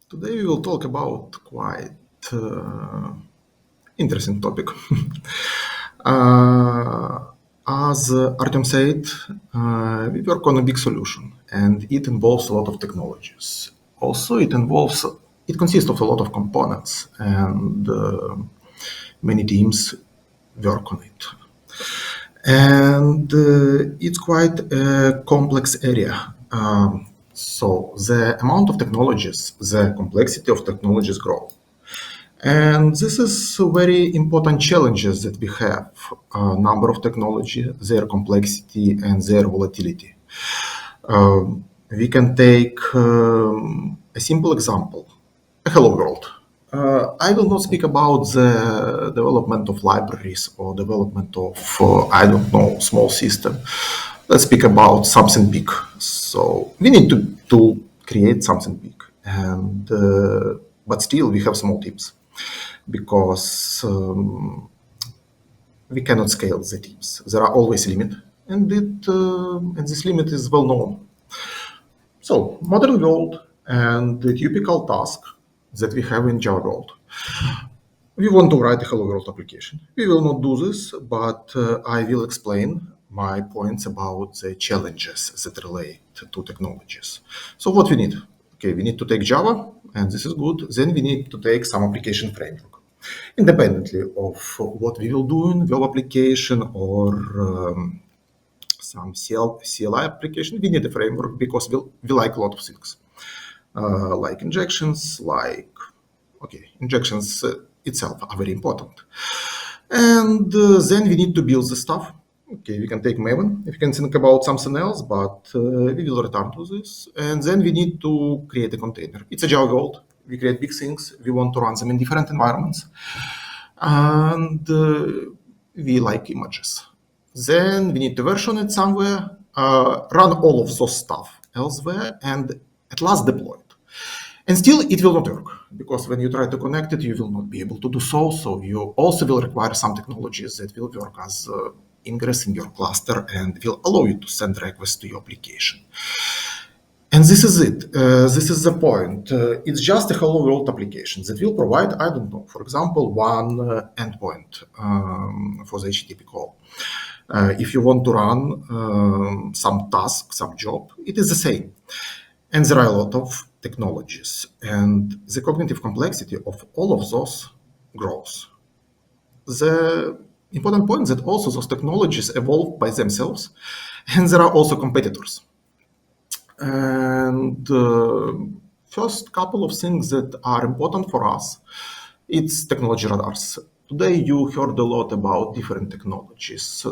Today we will talk about quite interesting topic. uh, as Artyom said, we work on a big solution, and it involves a lot of technologies. Also, it consists of a lot of components, and many teams work on it. And it's quite a complex area. So the amount of technologies, the complexity of technologies grow. And this is very important challenges that we have. Number of technology, their complexity, and their volatility. We can take a simple example, a hello world. I will not speak about the development of libraries or development of, I don't know, small system. Let's speak about something big. So we need to create something big. And but still we have small teams because we cannot scale the teams. There are always limits, and this limit is well known. So modern world and the typical task that we have in Java world. We want to write a hello world application. We will not do this, but I will explain my points about the challenges that relate to technologies. So what we need? Okay, we need to take Java, and this is good. Then we need to take some application framework. Independently of what we will do in web application or some CLI application, we need a framework because we like a lot of things. Like injections, injections itself are very important. And then we need to build the stuff. Okay, we can take Maven if you can think about something else, but we will return to this. And then we need to create a container. It's a Java world. We create big things. We want to run them in different environments. And we like images. Then we need to version it somewhere, run all of those stuff elsewhere, and at last deploy it. And still, it will not work because when you try to connect it, you will not be able to do so. So you also will require some technologies that will work as ingress in your cluster and will allow you to send requests to your application. And this is it. This is the point. It's just a hello world application that will provide, I don't know, for example, one endpoint for the HTTP call. If you want to run some task, some job, it is the same. And there are a lot of technologies, and the cognitive complexity of all of those grows. The important point is that also those technologies evolve by themselves, and there are also competitors. And first couple of things that are important for us, it's technology radars. Today you heard a lot about different technologies.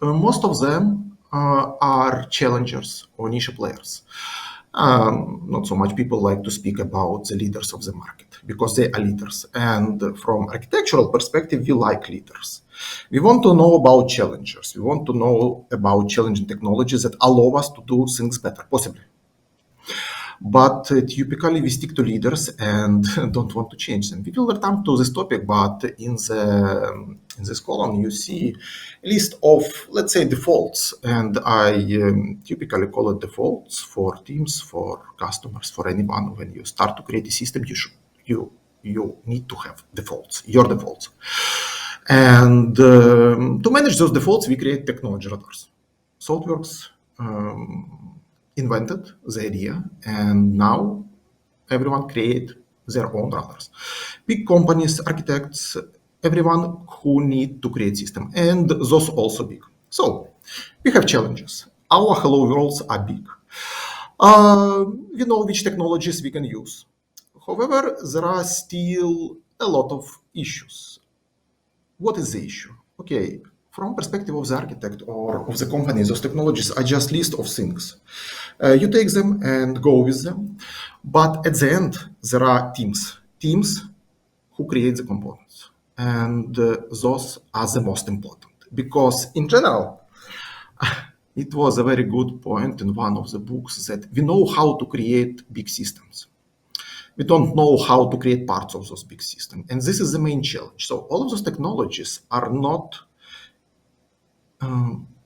Most of them are challengers or niche players. Not so much people like to speak about the leaders of the market because they are leaders. And from architectural perspective, we like leaders. We want to know about challengers. We want to know about challenging technologies that allow us to do things better, possibly. But typically we stick to leaders and don't want to change them. We will return to this topic, but in this column you see a list of, let's say, defaults, and I typically call it defaults for teams, for customers, for anyone. When you start to create a system, you need to have defaults, your defaults. And to manage those defaults, we create technology radars. ThoughtWorks invented the idea, and now everyone create their own radars. Big companies, architects, everyone who need to create system, and those also big. So we have challenges. Our hello worlds are big. We know which technologies we can use. However, there are still a lot of issues. What is the issue? Okay, from perspective of the architect or of the company, those technologies are just list of things. You take them and go with them, but at the end there are teams who create the components, and those are the most important because in general it was a very good point in one of the books that we know how to create big systems. We don't know how to create parts of those big systems, and this is the main challenge. So all of those technologies are not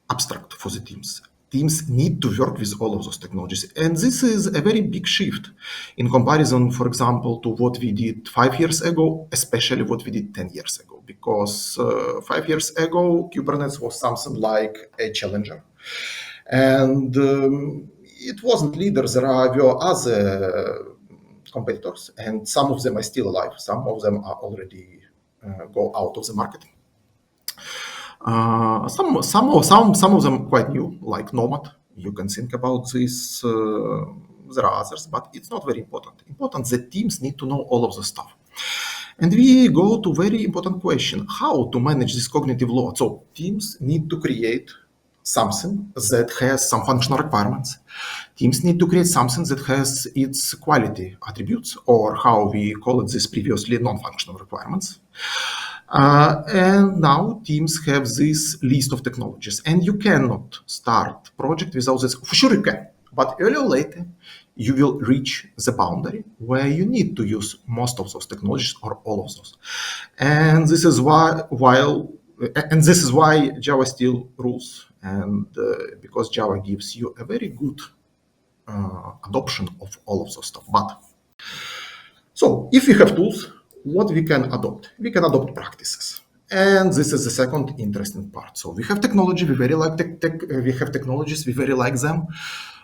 abstract for the teams. teams need to work with all of those technologies. And this is a very big shift in comparison, for example, to what we did 5 years ago, especially what we did 10 years ago. Because 5 years ago, Kubernetes was something like a challenger. And it wasn't leader. There were other competitors, and some of them are still alive. Some of them are already go out of the market. Some of them quite new, like Nomad. You can think about this. There are others, but it's not very important. Important that teams need to know all of the stuff. And we go to very important question: how to manage this cognitive load? So teams need to create something that has some functional requirements. Teams need to create something that has its quality attributes, or how we call it this previously, non-functional requirements. And now teams have this list of technologies, and you cannot start project without this. For sure you can, but earlier or later you will reach the boundary where you need to use most of those technologies or all of those. And this is why Java still rules, and because Java gives you a very good adoption of all of those stuff. But so if we have tools, what we can adopt? We can adopt practices. And this is the second interesting part. So we have technology, we very like we have technologies, we very like them,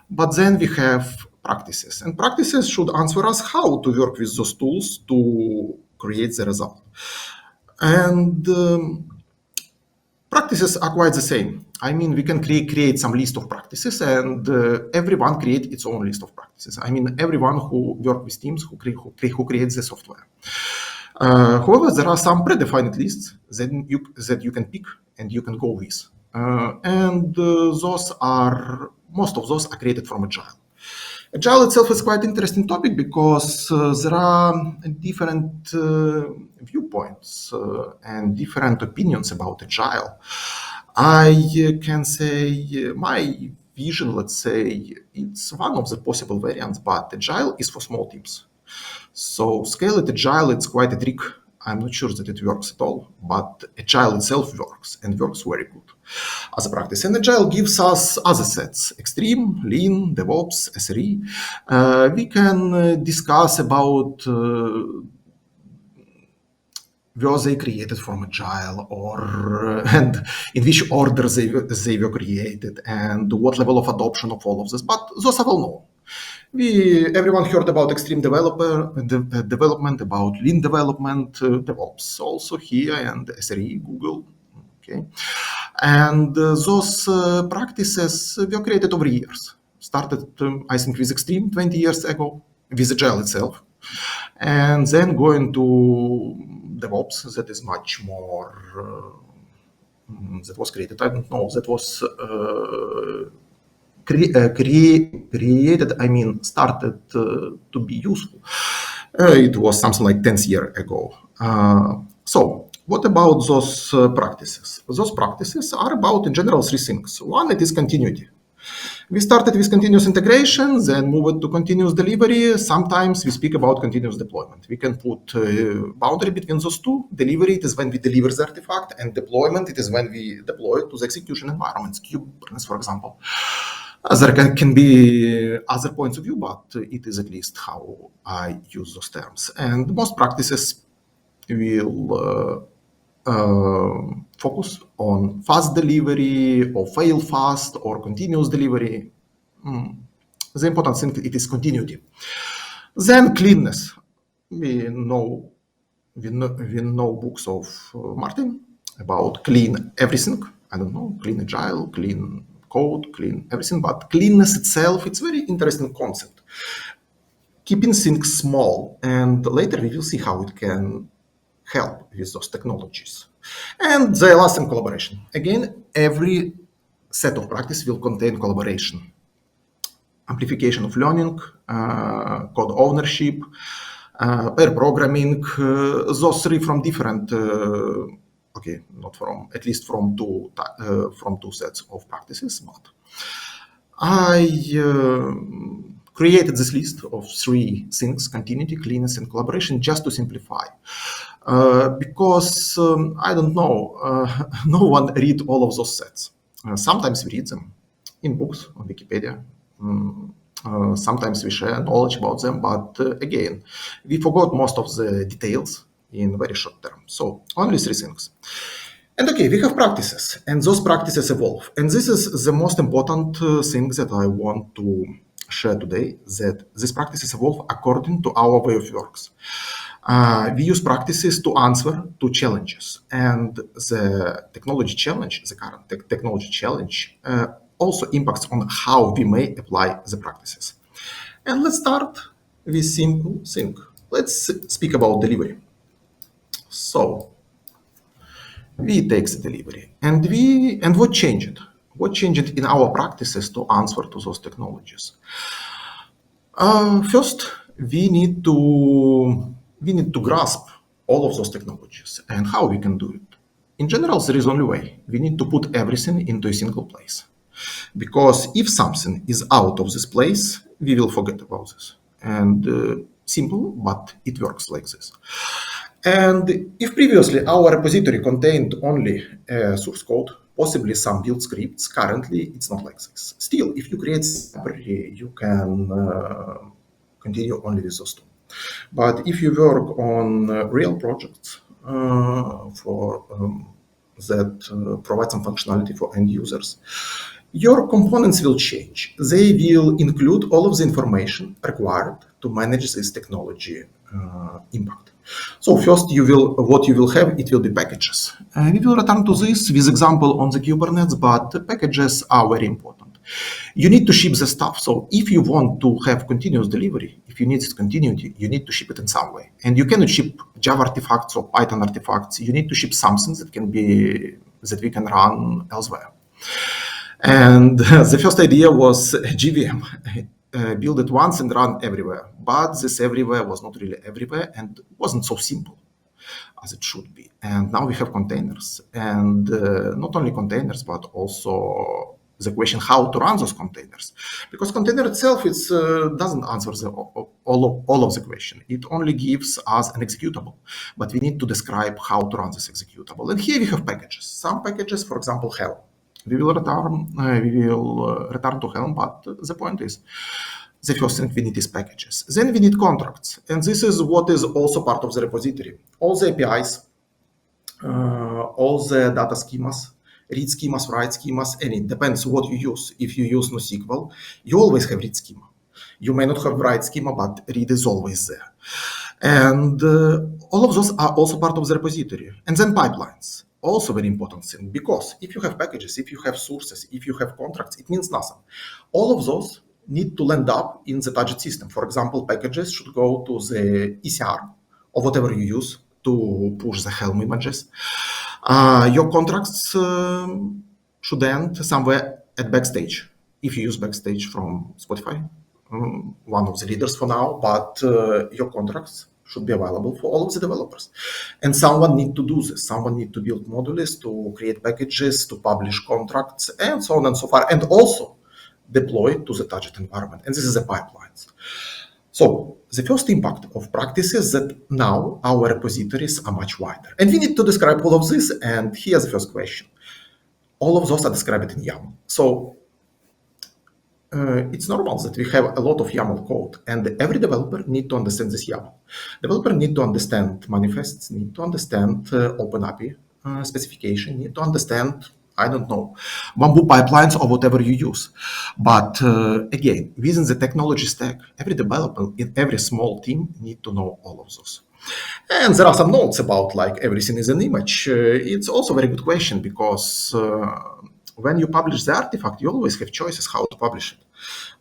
but then we have practices. And practices should answer us how to work with those tools to create the result. And practices are quite the same. I mean, we can create some list of practices, and everyone create its own list of practices. I mean, everyone who work with teams who creates the software. However, there are some predefined lists that you can pick and you can go with, and most of those are created from Agile. Agile itself is quite interesting topic because there are different viewpoints and different opinions about Agile. I can say my vision, let's say, it's one of the possible variants, but Agile is for small teams. So scaled Agile, it's quite a trick. I'm not sure that it works at all, but Agile itself works and works very good as a practice. And Agile gives us other sets: Extreme, Lean, DevOps, SRE. We can discuss about were they created from Agile, or and in which order they were created, and what level of adoption of all of this. But those are well known. Everyone heard about extreme development, about lean development, DevOps also here, and SRE, Google. Okay, and those practices were created over years. Started, I think, with Extreme 20 years ago, with Agile itself, and then going to DevOps. That is much more. That was created. I don't know. That was. Created, I mean, started to be useful. It was something like 10 years ago. So what about those practices? Those practices are about, in general, three things. One, it is continuity. We started with continuous integration, then moved to continuous delivery. Sometimes we speak about continuous deployment. We can put boundary between those two. Delivery, it is when we deliver the artifact, and deployment, it is when we deploy it to the execution environments, Kubernetes, for example. There can be other points of view, but it is at least how I use those terms. And most practices will focus on fast delivery, or fail fast, or continuous delivery. The important thing, it is continuity. Then cleanness. We know books of Martin about clean everything. I don't know, clean Agile, clean code, clean everything, but cleanness itself, it's a very interesting concept. Keeping things small, and later we will see how it can help with those technologies. And the last thing, collaboration. Again, every set of practice will contain collaboration. Amplification of learning, code ownership, pair programming, those three from different okay, not from, at least from two sets of practices, but I created this list of three things: continuity, cleanness, and collaboration, just to simplify. Because I don't know, no one read all of those sets. Sometimes we read them, in books on Wikipedia. Sometimes we share knowledge about them, but again, we forgot most of the details in very short term. So only three things. And okay, we have practices, and those practices evolve. And this is the most important thing that I want to share today, that these practices evolve according to our way of works. We use practices to answer to challenges, and the technology challenge, the current technology challenge, also impacts on how we may apply the practices. And let's start with simple thing. Let's speak about delivery. So we take the delivery, and what changed? What changed in our practices to answer to those technologies? First, we need to grasp all of those technologies and how we can do it. In general, there is only way. We need to put everything into a single place. Because if something is out of this place, we will forget about this. And simple, but it works like this. And if previously our repository contained only source code, possibly some build scripts, currently it's not like this. Still, if you create a library, you can continue only with those two. But if you work on real projects that provide some functionality for end users, your components will change. They will include all of the information required to manage this technology impact. So first, what you will have, it will be packages. We will return to this with example on the Kubernetes, but packages are very important. You need to ship the stuff. So if you want to have continuous delivery, if you need this continuity, you need to ship it in some way. And you cannot ship Java artifacts or Python artifacts. You need to ship something that we can run elsewhere. And the first idea was GVM, build it once and run everywhere. But this everywhere was not really everywhere and wasn't so simple as it should be. And now we have containers, and not only containers, but also the question how to run those containers. Because container itself doesn't answer all of the question. It only gives us an executable, but we need to describe how to run this executable. And here we have packages. Some packages, for example, Helm. We will return to Helm, but the point is, the first thing we need is packages. Then we need contracts, and this is what is also part of the repository. All the APIs, all the data schemas, read schemas, write schemas, and it depends what you use. If you use NoSQL, you always have read schema. You may not have write schema, but read is always there. And all of those are also part of the repository. And then pipelines. Also very important thing, because if you have packages, if you have sources, if you have contracts, it means nothing. All of those need to land up in the target system. For example, packages should go to the ECR or whatever you use to push the Helm images. Your contracts should end somewhere at Backstage. If you use Backstage from Spotify, one of the leaders for now, but your contracts should be available for all of the developers. And someone need to do this. Someone need to build modules, to create packages, to publish contracts, and so on and so forth, and also deploy to the target environment. And this is the pipelines. So the first impact of practice is that now our repositories are much wider. And we need to describe all of this, and here's the first question. All of those are described in YAML. So it's normal that we have a lot of YAML code, and every developer need to understand this YAML. Developer need to understand manifests, need to understand OpenAPI specification, need to understand, I don't know, Bamboo pipelines or whatever you use. But again, within the technology stack, every developer in every small team need to know all of those. And there are some notes about like everything is an image. It's also a very good question, because when you publish the artifact, you always have choices how to publish it.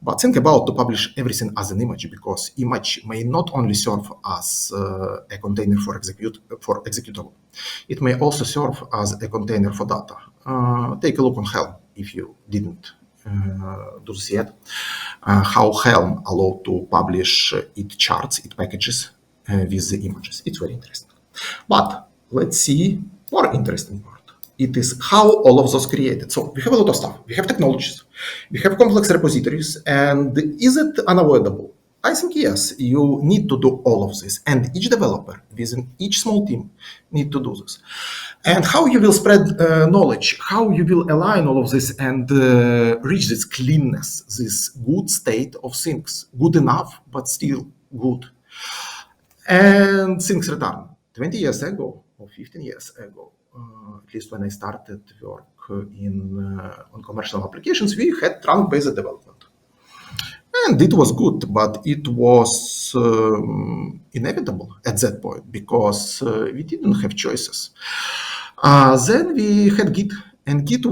But think about to publish everything as an image, because image may not only serve as a container for executable. It may also serve as a container for data. Take a look on Helm if you didn't do this yet. How Helm allowed to publish its charts, its packages with the images. It's very interesting. But let's see more interesting part. It is how all of those created. So we have a lot of stuff. We have technologies, we have complex repositories, and is it unavoidable? I think yes, you need to do all of this, and each developer within each small team need to do this. And how you will spread knowledge, how you will align all of this and reach this cleanness, this good state of things, good enough but still good. And things return. 20 years ago or 15 years ago, at least when I started work on commercial applications, we had trunk-based development. And it was good, but it was inevitable at that point because we didn't have choices. Then we had Git, and Git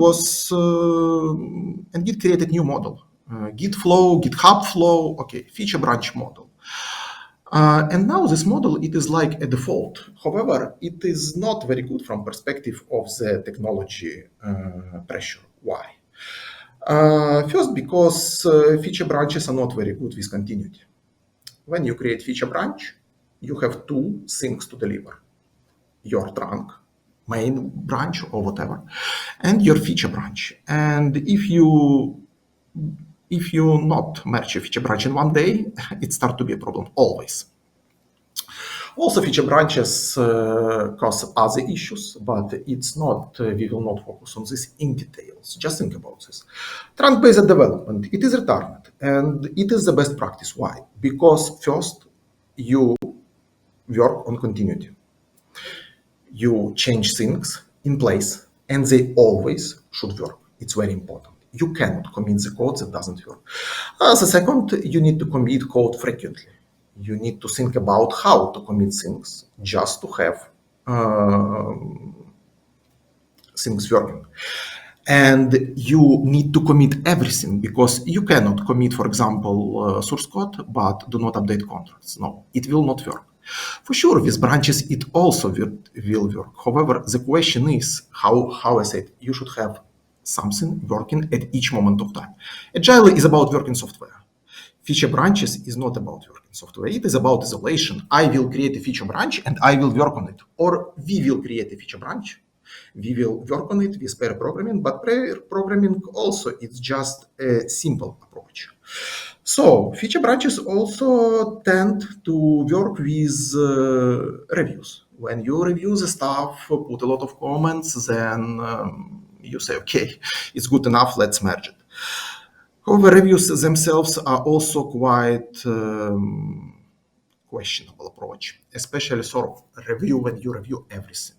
created new model, Git flow, GitHub flow, okay, feature branch model. And now this model, it is like a default. However, it is not very good from perspective of the technology pressure. Why? First, because feature branches are not very good with continuity. When you create feature branch, you have two things to deliver: your trunk, main branch or whatever, and your feature branch. And if you not merge your feature branch in one day, it starts to be a problem always. Also, feature branches cause other issues, but it's not. We will not focus on this in details. Just think about this. Trunk-based development, it is retarded, and it is the best practice. Why? Because first, you work on continuity. You change things in place, and they always should work. It's very important. You cannot commit the code that doesn't work. The second, you need to commit code frequently. You need to think about how to commit things just to have things working. And you need to commit everything because you cannot commit, for example, source code, but do not update contracts. No, it will not work. For sure, with branches, it also will work. However, the question is how I said, you should have something working at each moment of time. Agile is about working software. Feature branches is not about working software. It is about isolation. I will create a feature branch and I will work on it. Or we will create a feature branch. We will work on it with pair programming, but pair programming also is just a simple approach. So feature branches also tend to work with reviews. When you review the stuff, put a lot of comments, then you say, okay, it's good enough, let's merge it. However, reviews themselves are also quite questionable approach, especially sort of review when you review everything.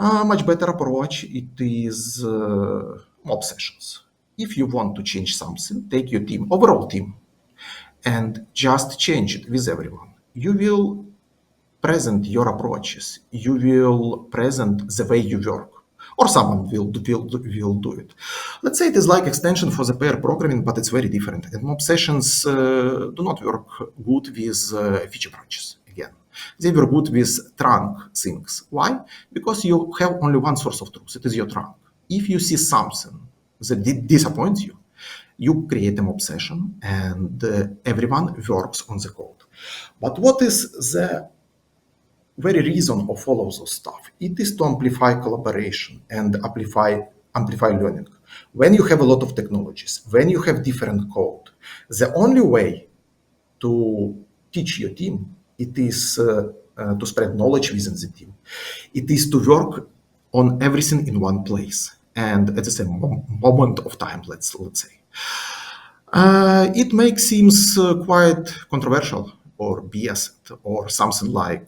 A much better approach, it is mob sessions. If you want to change something, take your team, overall team, and just change it with everyone. You will present your approaches. You will present the way you work. Or someone will do it. Let's say it is like extension for the pair programming, but it's very different. And mob sessions do not work good with feature branches. Again, they work good with trunk things. Why? Because you have only one source of truth. It is your trunk. If you see something that disappoints you, you create a mob session, and everyone works on the code. But what is the very reason of all of those stuff? It is to amplify collaboration and amplify learning. When you have a lot of technologies, when you have different code, the only way to teach your team, it is to spread knowledge within the team. It is to work on everything in one place and at the same moment of time, let's say. It makes seems quite controversial or biased or something like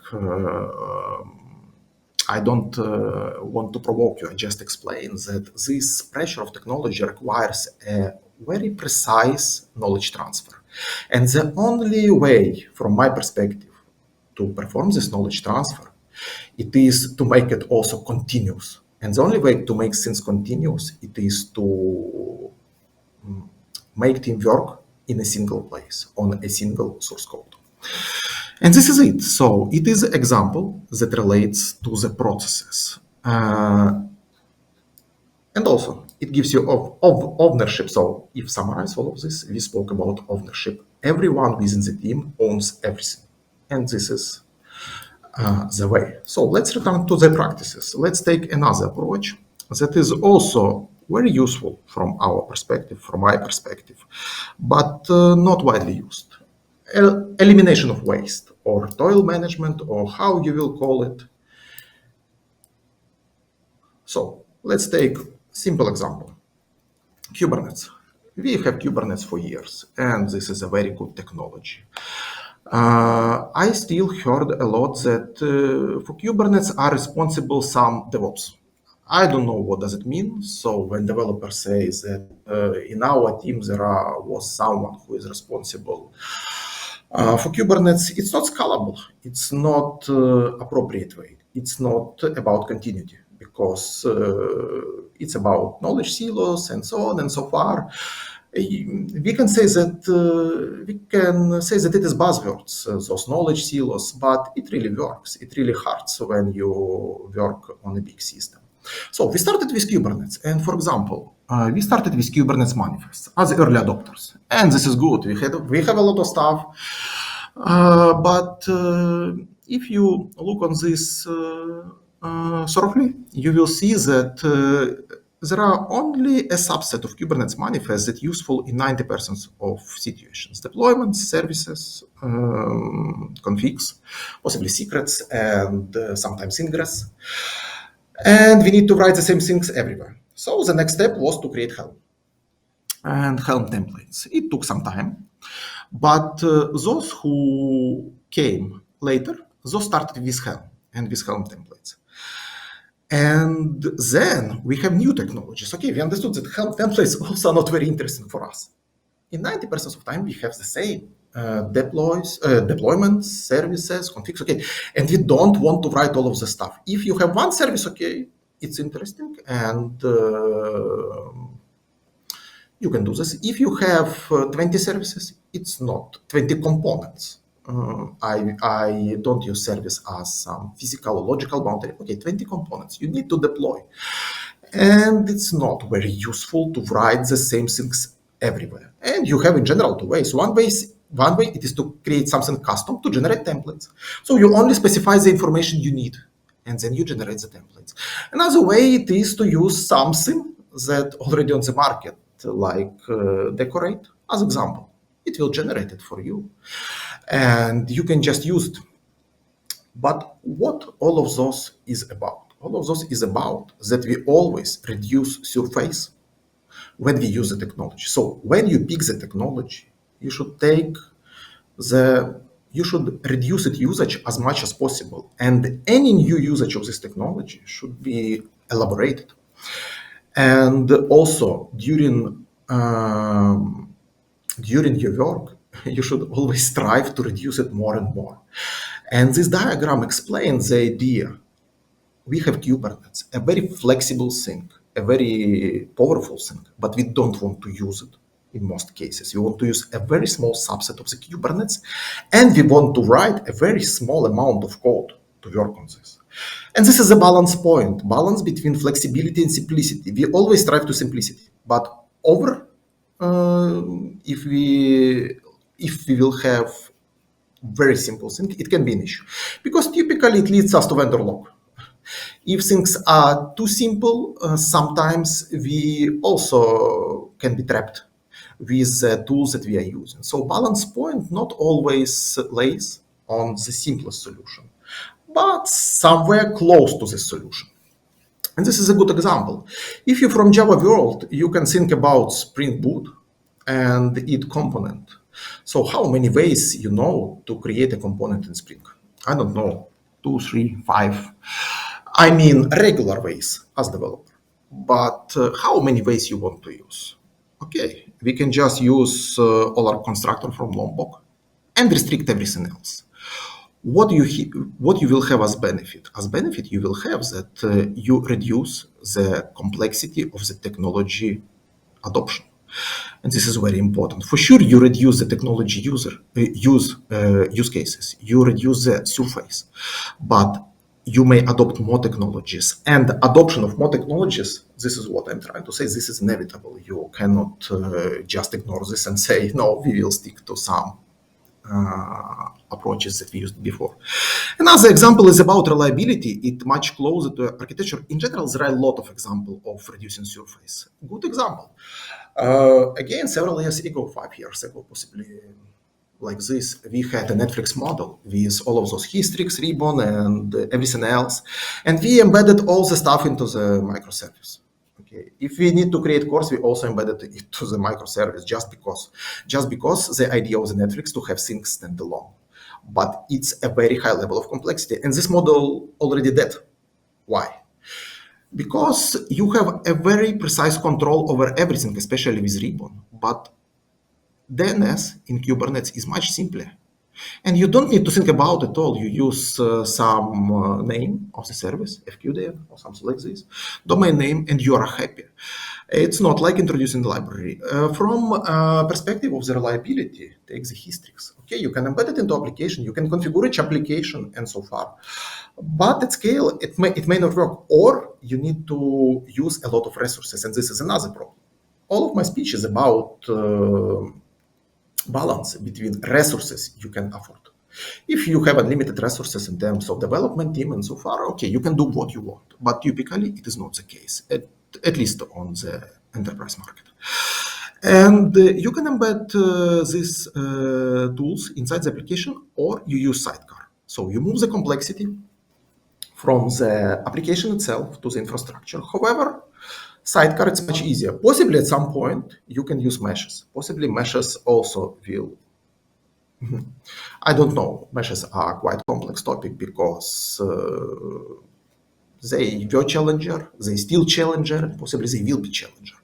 I don't want to provoke you. I just explain that this pressure of technology requires a very precise knowledge transfer. And the only way, from my perspective, to perform this knowledge transfer, it is to make it also continuous. And the only way to make things continuous, it is to make team work in a single place, on a single source code. And this is it. So it is an example that relates to the processes. And also, it gives you ownership. So if summarize all of this, we spoke about ownership. Everyone within the team owns everything. And this is the way. So let's return to the practices. Let's take another approach that is also very useful from our perspective, from my perspective, but not widely used. elimination of waste or toil management or how you will call it. So let's take simple example. Kubernetes. We have Kubernetes for years, and this is a very good technology. I still heard a lot that for Kubernetes are responsible some DevOps. I don't know what does it mean. So when developer says that in our team was someone who is responsible for Kubernetes, it's not scalable. It's not appropriate way. It's not about continuity because it's about knowledge silos and so on and so far. We can say that it is buzzwords, those knowledge silos, but it really works. It really hurts when you work on a big system. So we started with Kubernetes, and for example, we started with Kubernetes manifests as early adopters, and this is good. We have a lot of stuff, but if you look on this thoroughly, you will see that there are only a subset of Kubernetes manifests that useful in 90% of situations: deployments, services, configs, possibly secrets, and sometimes ingress. And we need to write the same things everywhere. So the next step was to create Helm and Helm templates. It took some time, but those who came later, those started with Helm and with Helm templates. And then we have new technologies. Okay, we understood that Helm templates also are not very interesting for us. In 90% of time, we have the same deployments, services, configs, okay. And we don't want to write all of the stuff. If you have one service, okay, it's interesting and you can do this. If you have 20 services, it's not 20 components. I don't use service as some physical or logical boundary. Okay, 20 components you need to deploy. And it's not very useful to write the same things everywhere. And you have in general two ways. One way it is to create something custom to generate templates. So you only specify the information you need, and then you generate the templates. Another way it is to use something that already on the market, like Decorate, as example. It will generate it for you, and you can just use it. But what all of those is about? All of those is about that we always reduce surface when we use the technology. So when you pick the technology, you should reduce its usage as much as possible. And any new usage of this technology should be elaborated. And also during your work, you should always strive to reduce it more and more. And this diagram explains the idea. We have Kubernetes, a very flexible thing, a very powerful thing, but we don't want to use it in most cases. We want to use a very small subset of the Kubernetes, and we want to write a very small amount of code to work on this. And this is a balance point, balance between flexibility and simplicity. We always strive to simplicity, but if we will have very simple thing, it can be an issue, because typically it leads us to vendor lock. If things are too simple, sometimes we also can be trapped with the tools that we are using. So balance point not always lays on the simplest solution, but somewhere close to the solution. And this is a good example. If you're from Java world, you can think about Spring Boot and its component. So how many ways you know to create a component in Spring? I don't know, 2, 3, 5. I mean regular ways as developer. But how many ways you want to use? Okay, we can just use all our constructor from Lombok and restrict everything else. What you will have as benefit? As benefit, you will have that you reduce the complexity of the technology adoption. And this is very important. For sure, you reduce the technology use cases. You reduce the surface, but you may adopt more technologies. And adoption of more technologies, this is what I'm trying to say, this is inevitable. You cannot just ignore this and say, no, we will stick to some approaches that we used before. Another example is about reliability. It's much closer to architecture. In general, there are a lot of examples of reducing surface. Good example. Again, several years ago, 5 years ago, possibly like this. We had a Netflix model with all of those histories, ribbon, and everything else. And we embedded all the stuff into the microservice. Okay. If we need to create course, we also embedded it to the microservice just because the idea of the Netflix to have things standalone. But it's a very high level of complexity. And this model already dead. Why? Because you have a very precise control over everything, especially with ribbon. But DNS in Kubernetes is much simpler. And you don't need to think about it all. You use some name of the service, FQDF or something like this, domain name, and you are happy. It's not like introducing the library. From perspective of the reliability, take the histories. Okay, you can embed it into application, you can configure each application, and so far. But at scale, it may not work, or you need to use a lot of resources, and this is another problem. All of my speech is about balance between resources you can afford. If you have unlimited resources in terms of development team and so far, okay, you can do what you want. But typically, it is not the case, at least on the enterprise market. And you can embed these tools inside the application, or you use sidecar. So you move the complexity from the application itself to the infrastructure. However, sidecar, it's much easier. Possibly at some point, you can use meshes. Possibly meshes also will. I don't know. Meshes are quite complex topic because they were challenger, they still challenger, and possibly they will be challenger.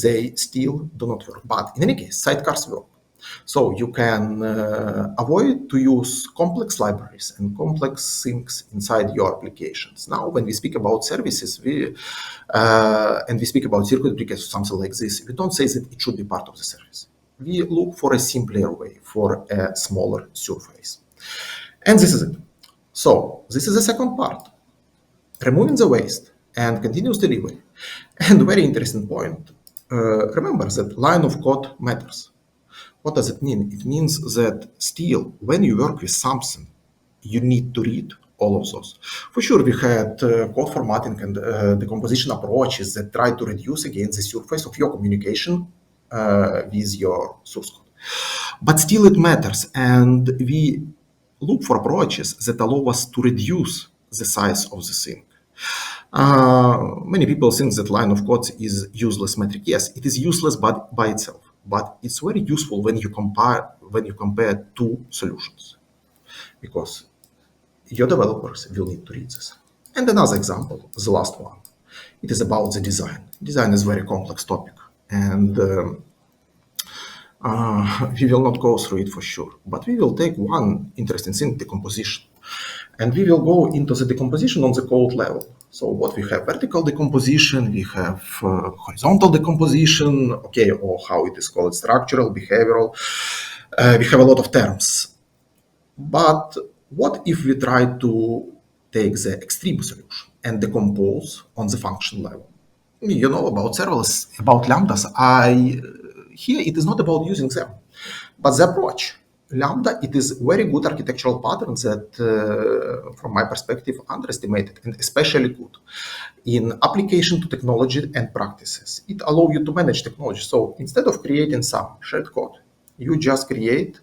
They still do not work. But in any case, sidecars work. So you can avoid to use complex libraries and complex things inside your applications. Now, when we speak about services, and we speak about circuit breakers or something like this, we don't say that it should be part of the service. We look for a simpler way, for a smaller surface. And this is it. So this is the second part. Removing the waste and continuous delivery. And very interesting point. Remember that line of code matters. What does it mean? It means that still, when you work with something, you need to read all of those. For sure, we had code formatting and decomposition approaches that try to reduce again the surface of your communication with your source code. But still, it matters, and we look for approaches that allow us to reduce the size of the thing. Many people think that line of code is useless metric. Yes, it is useless by itself, but it's very useful when you compare two solutions, because your developers will need to read this. And another example, the last one, it is about the design. Design is a very complex topic, and we will not go through it for sure, but we will take one interesting thing, decomposition. And we will go into the decomposition on the code level. So what we have, vertical decomposition, we have horizontal decomposition, okay, or how it is called, structural, behavioral. We have a lot of terms. But what if we try to take the extreme solution and decompose on the function level? You know about serverless, about lambdas. Here it is not about using them, but the approach. Lambda, it is very good architectural pattern that, from my perspective, underestimated and especially good in application to technology and practices. It allows you to manage technology. So instead of creating some shared code, you just create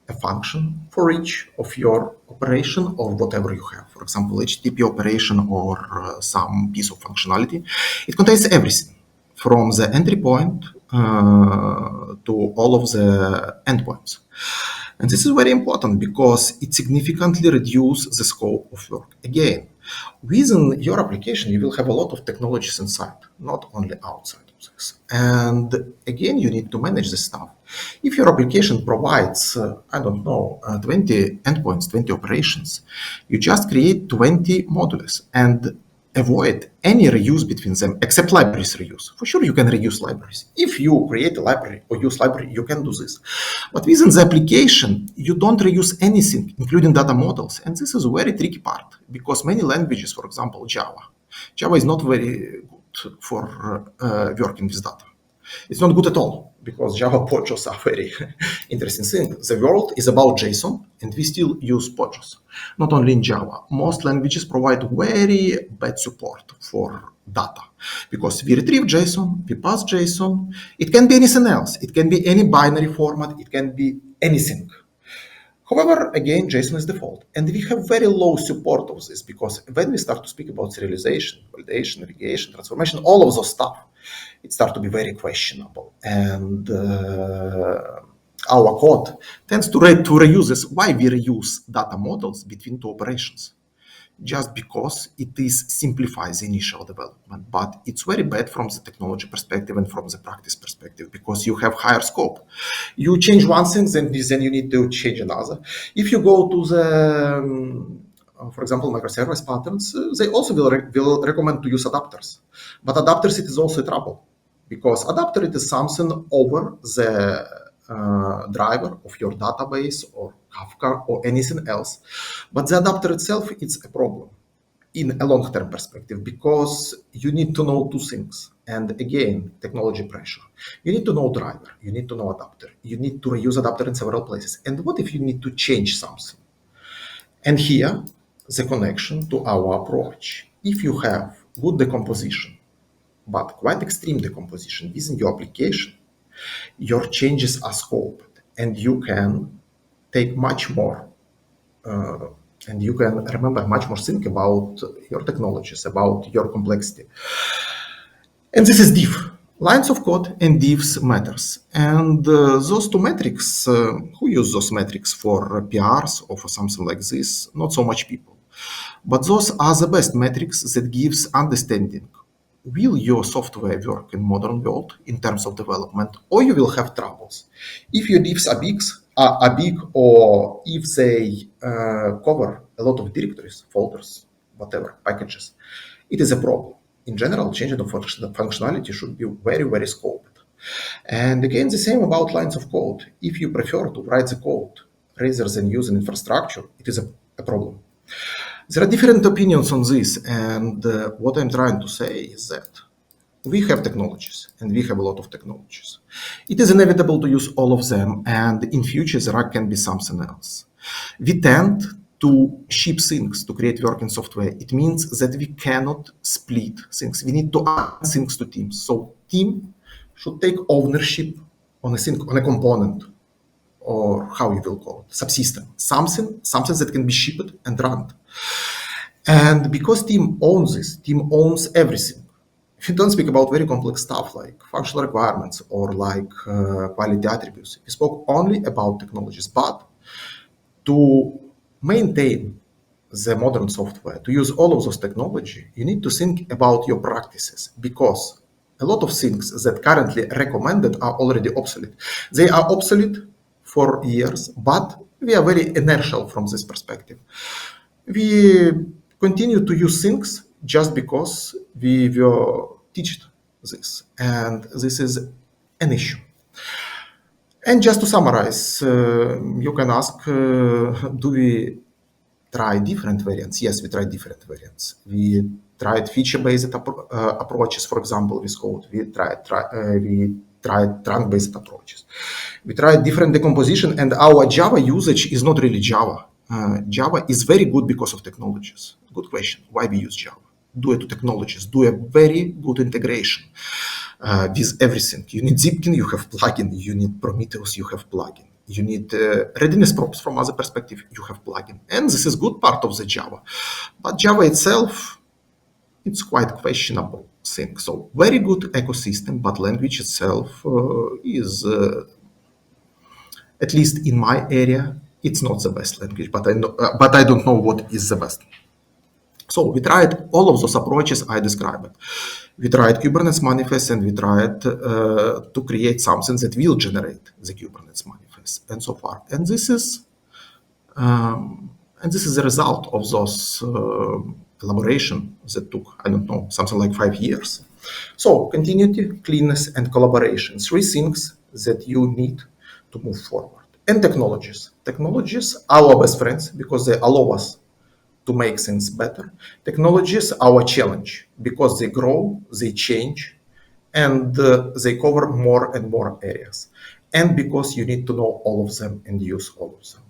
a function for each of your operation or whatever you have. For example, HTTP operation or some piece of functionality. It contains everything from the entry point to all of the endpoints. And this is very important because it significantly reduces the scope of work. Again, within your application, you will have a lot of technologies inside, not only outside of this. And again, you need to manage this stuff. If your application provides, 20 endpoints, 20 operations, you just create 20 modules and avoid any reuse between them, except libraries reuse. For sure, you can reuse libraries. If you create a library or use library, you can do this. But within the application, you don't reuse anything, including data models. And this is a very tricky part because many languages, for example, Java is not very good for working with data. It's not good at all because Java POJOs are very interesting thing. The world is about JSON and we still use POJOs. Not only in Java, most languages provide very bad support for data because we retrieve JSON, we pass JSON. It can be anything else. It can be any binary format. It can be anything. However, again, JSON is default. And we have very low support of this because when we start to speak about serialization, validation, navigation, transformation, all of those stuff, it starts to be very questionable. And our code tends to reuse this. Why we reuse data models between two operations? Just because it simplifies initial development, but it's very bad from the technology perspective and from the practice perspective because you have higher scope. You change one thing, then you need to change another. If you go to the, for example, microservice patterns, they also will recommend to use adapters. But adapters, it is also trouble because adapter, it is something over the driver of your database or Kafka or anything else. But the adapter itself, it's a problem in a long-term perspective because you need to know two things. And again, technology pressure. You need to know driver, you need to know adapter, you need to reuse adapter in several places. And what if you need to change something? And here, the connection to our approach. If you have good decomposition, but quite extreme decomposition within your application, your changes are scoped and you can take much more and you can remember much more think about your technologies, about your complexity. And this is diff. Lines of code and diffs matters. And those two metrics, who use those metrics for PRs or for something like this? Not so much people. But those are the best metrics that gives understanding. Will your software work in modern world in terms of development, or you will have troubles? If your diffs are big, or if they cover a lot of directories, folders, whatever, packages, it is a problem. In general, changing the functionality should be very, very scoped. And again, the same about lines of code. If you prefer to write the code rather than use an infrastructure, it is a problem. There are different opinions on this, and what I'm trying to say is that we have technologies, and we have a lot of technologies. It is inevitable to use all of them, and in future there can be something else. We tend to ship things to create working software. It means that we cannot split things. We need to add things to teams. So team should take ownership on a thing, on a component, or how you will call it, subsystem, something that can be shipped and run. And because team owns this, team owns everything. If you don't speak about very complex stuff like functional requirements or like quality attributes, we spoke only about technologies. But to maintain the modern software, to use all of those technology, you need to think about your practices because a lot of things that currently recommended are already obsolete. They are obsolete for years, but we are very inertial from this perspective. We continue to use things just because we were taught this, and this is an issue. And just to summarize, you can ask, do we try different variants? Yes, we tried different variants. We tried feature-based approaches, for example, with code. We tried trunk-based approaches. We tried different decomposition, and our Java usage is not really Java. Java is very good because of technologies. Good question. Why we use Java? Due to technologies. Do a very good integration with everything. You need Zipkin, you have plugin. You need Prometheus, you have plugin. You need readiness props from other perspective, you have plugin. And this is good part of the Java. But Java itself, it's quite questionable thing. So very good ecosystem, but language itself is, at least in my area, it's not the best language, but I don't know what is the best. So we tried all of those approaches I described. We tried Kubernetes manifest, and we tried to create something that will generate the Kubernetes manifest, and so far. And this is the result of those elaboration that took, I don't know, something like 5 years. So continuity, cleanness, and collaboration, 3 things that you need to move forward. And technologies. Technologies are our best friends because they allow us to make things better. Technologies are our challenge because they grow, they change, and they cover more and more areas. And because you need to know all of them and use all of them.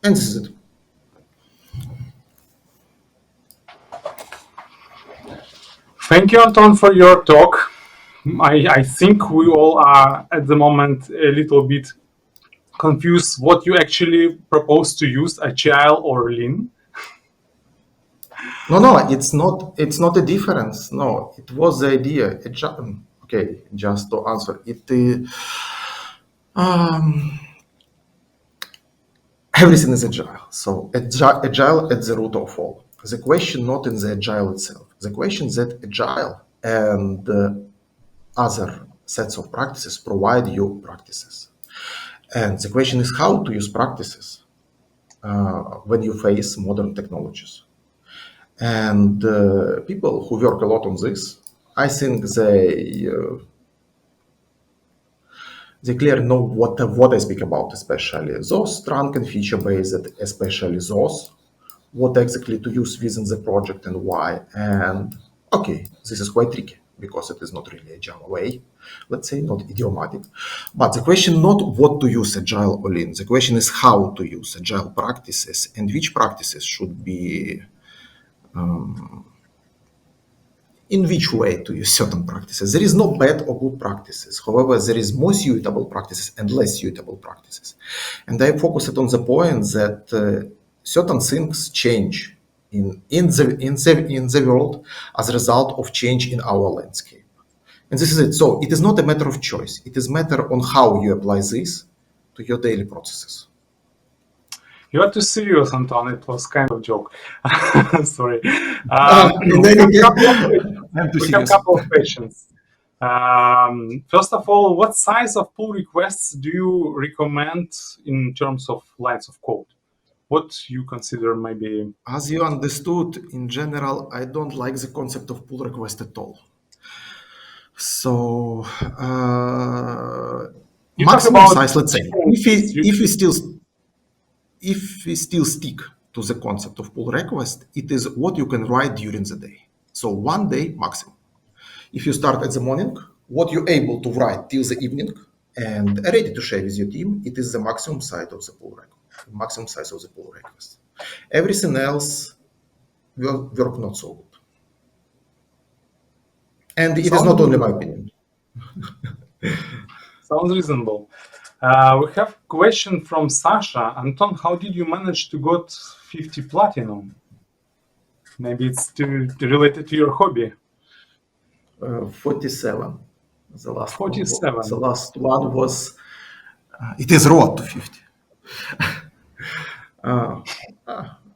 And this is it. Thank you, Anton, for your talk. I think we all are at the moment a little bit confused what you actually propose to use, Agile or Lean? No, it's not. It's not a difference. No, it was the idea. Okay, just to answer it. Um, Everything is agile. So agile at the root of all. The question not in the agile itself. The question that agile and other sets of practices provide you practices. And the question is how to use practices when you face modern technologies. And people who work a lot on this, I think they clearly know what I speak about, especially those trunk and feature based, especially those what exactly to use within the project and why. And okay, this is quite tricky because it is not really agile way, let's say, not idiomatic. But the question not what to use agile or lean. The question is how to use agile practices and which practices should be in which way to use certain practices. There is no bad or good practices. However, there is more suitable practices and less suitable practices. And I focused on the point that certain things change in the world as a result of change in our landscape. And this is it. So it is not a matter of choice. It is a matter on how you apply this to your daily processes. You are too serious, Anton. It was kind of joke. Sorry. In We any have case, I'm too we have a serious. couple of questions. First of all, what size of pull requests do you recommend in terms of lines of code? What you consider maybe? As you understood, in general, I don't like the concept of pull request at all. So You talk maximum about size, let's say, different. if we still stick to the concept of pull request, it is what you can write during the day. So one day maximum. If you start at the morning, what you're able to write till the evening and ready to share with your team, it is the maximum size of the pull request. Maximum size of the pull request. Everything else work not so good. And it is Sounds not only my reasonable. opinion. Sounds reasonable. We have question from Sasha. Anton, how did you manage to got 50 platinum? Maybe it's related to your hobby. 47. The last one. The 47. last one was. It is road to 50.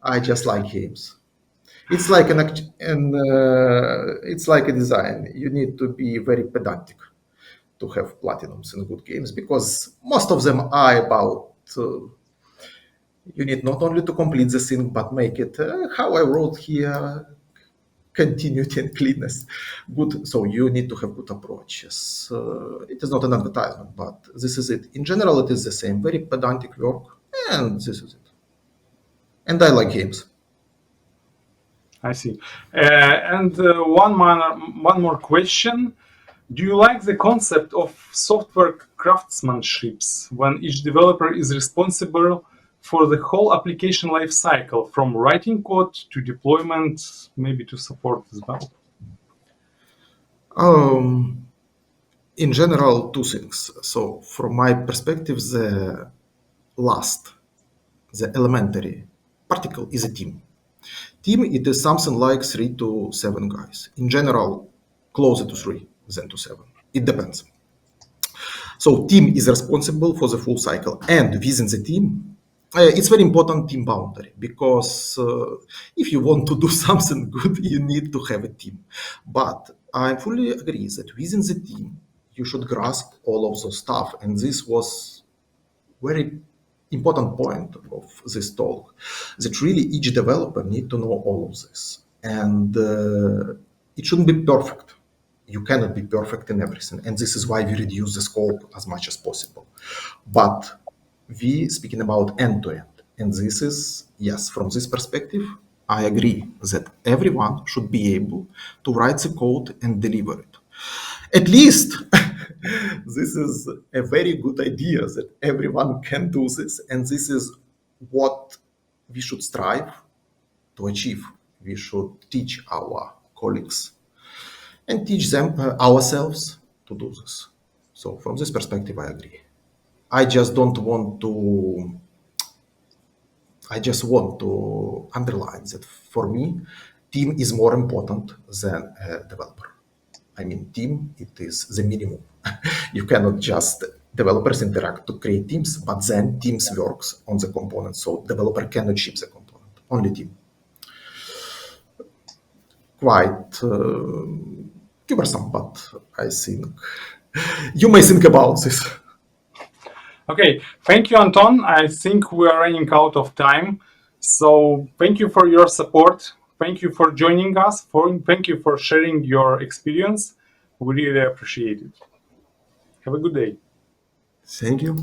I just like games. It's like it's like a design. You need to be very pedantic to have platinums in good games because most of them are about. You need not only to complete the thing but make it how I wrote here, continuity and cleanness. Good. So you need to have good approaches. It is not an advertisement, but this is it. In general, it is the same. Very pedantic work, and this is it. And I like games. I see. And one more question. Do you like the concept of software craftsmanships when each developer is responsible for the whole application lifecycle, from writing code to deployment, maybe to support as well? In general, two things. So, from my perspective, the elementary particle is a team. Team, it is something like 3 to 7 guys. In general, closer to 3 than to 7. It depends. So team is responsible for the full cycle, and within the team, it's very important team boundary because if you want to do something good, you need to have a team. But I fully agree that within the team, you should grasp all of those stuff, and this was very important point of this talk. That really each developer need to know all of this, and it shouldn't be perfect. You cannot be perfect in everything, and this is why we reduce the scope as much as possible. But we speaking about end to end, and this is yes, from this perspective, I agree that everyone should be able to write the code and deliver it. At least this is a very good idea that everyone can do this, and this is what we should strive to achieve. We should teach our colleagues and teach them ourselves to do this. So from this perspective, I agree. I just don't want to. I just want to underline that for me, team is more important than a developer. I mean, team, it is the minimum. You cannot just developers interact to create teams, but then teams works on the component. So developer cannot ship the component, only team. Quite cumbersome, but I think you may think about this. Okay, thank you, Anton. I think we are running out of time. So thank you for your support. Thank you for joining us. Thank you for sharing your experience. We really appreciate it. Have a good day. Thank you.